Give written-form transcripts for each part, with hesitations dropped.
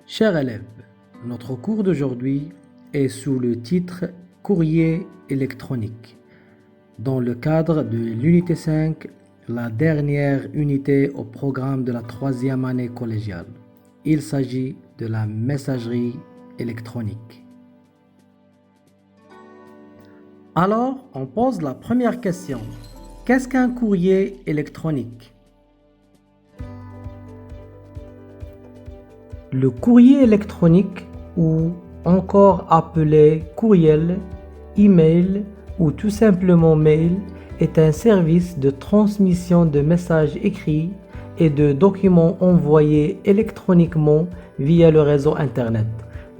Chers élèves, notre cours d'aujourd'hui est sous le titre Courrier électronique, dans le cadre de l'unité 5, la dernière unité au programme de la 3e année collégiale. Il s'agit de la messagerie électronique. Alors, on pose la première question. Qu'est-ce qu'un courrier électronique? Le courrier électronique, ou encore appelé courriel, email ou tout simplement mail, est un service de transmission de messages écrits et de documents envoyés électroniquement via le réseau Internet,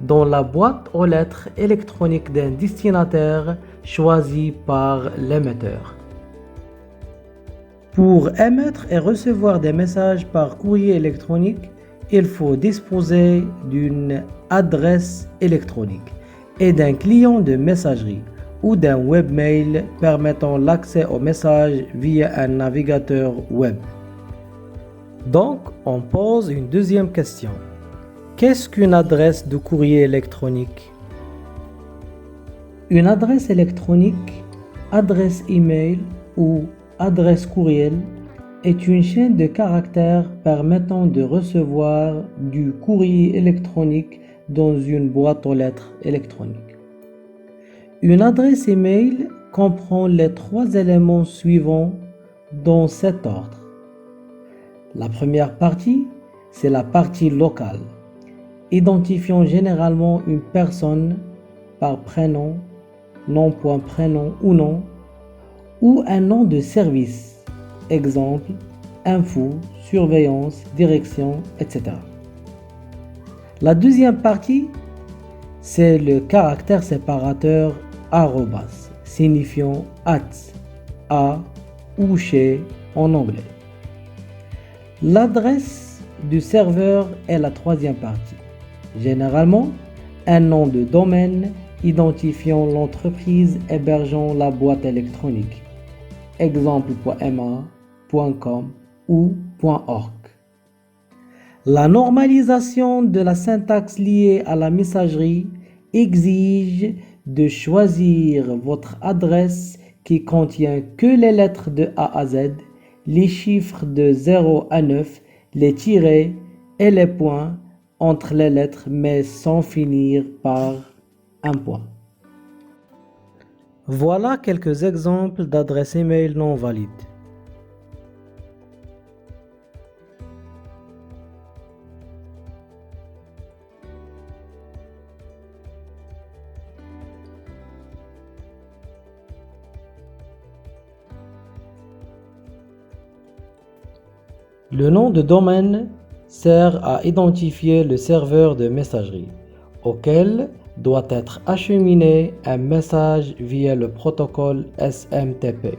dans la boîte aux lettres électronique d'un destinataire choisi par l'émetteur. Pour émettre et recevoir des messages par courrier électronique, il faut disposer d'une adresse électronique et d'un client de messagerie ou d'un webmail permettant l'accès aux messages via un navigateur web. Donc, on pose une deuxième question. Qu'est-ce qu'une adresse de courrier électronique? Une adresse électronique, adresse email ou adresse courriel est une chaîne de caractères permettant de recevoir du courrier électronique dans une boîte aux lettres électronique. Une adresse email comprend les 3 éléments suivants dans cet ordre. La première partie, c'est la partie locale, identifiant généralement une personne par prénom, nom.prénom ou nom, ou un nom de service, exemple, info, surveillance, direction, etc. La deuxième partie, c'est le caractère séparateur arrobas, signifiant à ou chez en anglais. L'adresse du serveur est la troisième partie. Généralement, un nom de domaine identifiant l'entreprise hébergeant la boîte électronique. Exemple .ma, .com ou .org. La normalisation de la syntaxe liée à la messagerie exige de choisir votre adresse qui contient que les lettres de A à Z, les chiffres de 0 à 9, les tirets et les points entre les lettres mais sans finir par un point. Voilà quelques exemples d'adresses email non valides. Le nom de domaine sert à identifier le serveur de messagerie, auquel doit être acheminé un message via le protocole SMTP.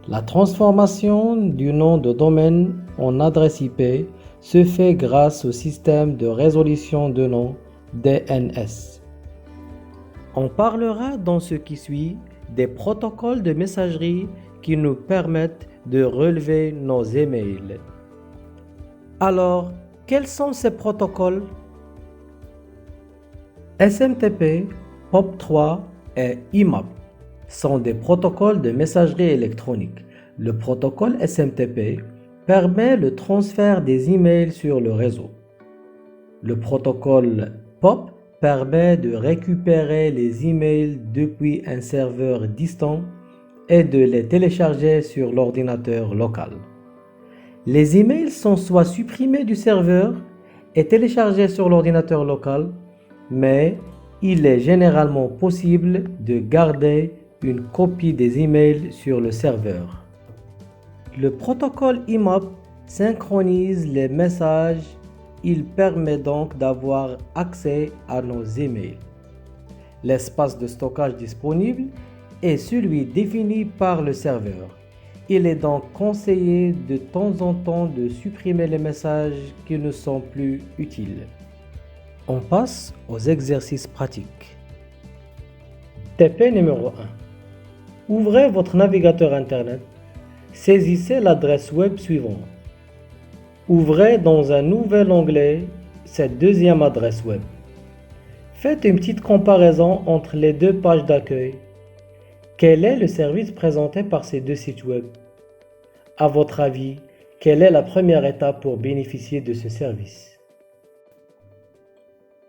La transformation du nom de domaine en adresse IP se fait grâce au système de résolution de nom DNS. On parlera dans ce qui suit des protocoles de messagerie qui nous permettent de relever nos emails. Alors, quels sont ces protocoles? SMTP, POP3 et IMAP sont des protocoles de messagerie électronique. Le protocole SMTP permet le transfert des emails sur le réseau. Le protocole POP permet de récupérer les emails depuis un serveur distant et de les télécharger sur l'ordinateur local. Les emails sont soit supprimés du serveur et téléchargés sur l'ordinateur local, mais il est généralement possible de garder une copie des emails sur le serveur. Le protocole IMAP synchronise les messages. Il permet donc d'avoir accès à nos emails. L'espace de stockage disponible est celui défini par le serveur. Il est donc conseillé de temps en temps de supprimer les messages qui ne sont plus utiles. On passe aux exercices pratiques. TP numéro 1. Ouvrez votre navigateur Internet. Saisissez l'adresse web suivante Ouvrez dans un nouvel onglet cette deuxième adresse web. Faites une petite comparaison entre les deux pages d'accueil. Quel est le service présenté par ces deux sites web? À votre avis, quelle est la première étape pour bénéficier de ce service?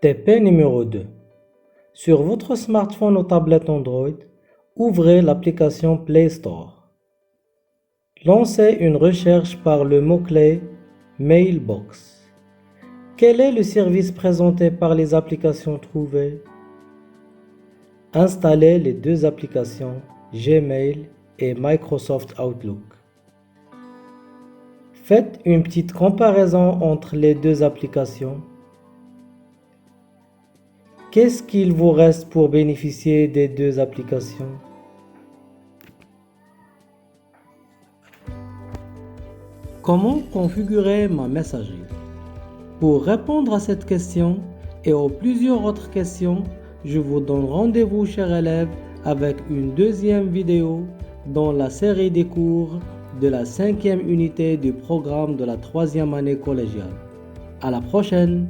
TP numéro 2. Sur votre smartphone ou tablette Android, ouvrez l'application Play Store. Lancez une recherche par le mot-clé Mailbox. Quel est le service présenté par les applications trouvées? Installez les deux applications Gmail et Microsoft Outlook. Faites une petite comparaison entre les deux applications. Qu'est-ce qu'il vous reste pour bénéficier des deux applications? Comment configurer ma messagerie? Pour répondre à cette question et aux plusieurs autres questions, je vous donne rendez-vous, chers élèves, avec une deuxième vidéo dans la série des cours de la 5e unité du programme de la 3e année collégiale. À la prochaine!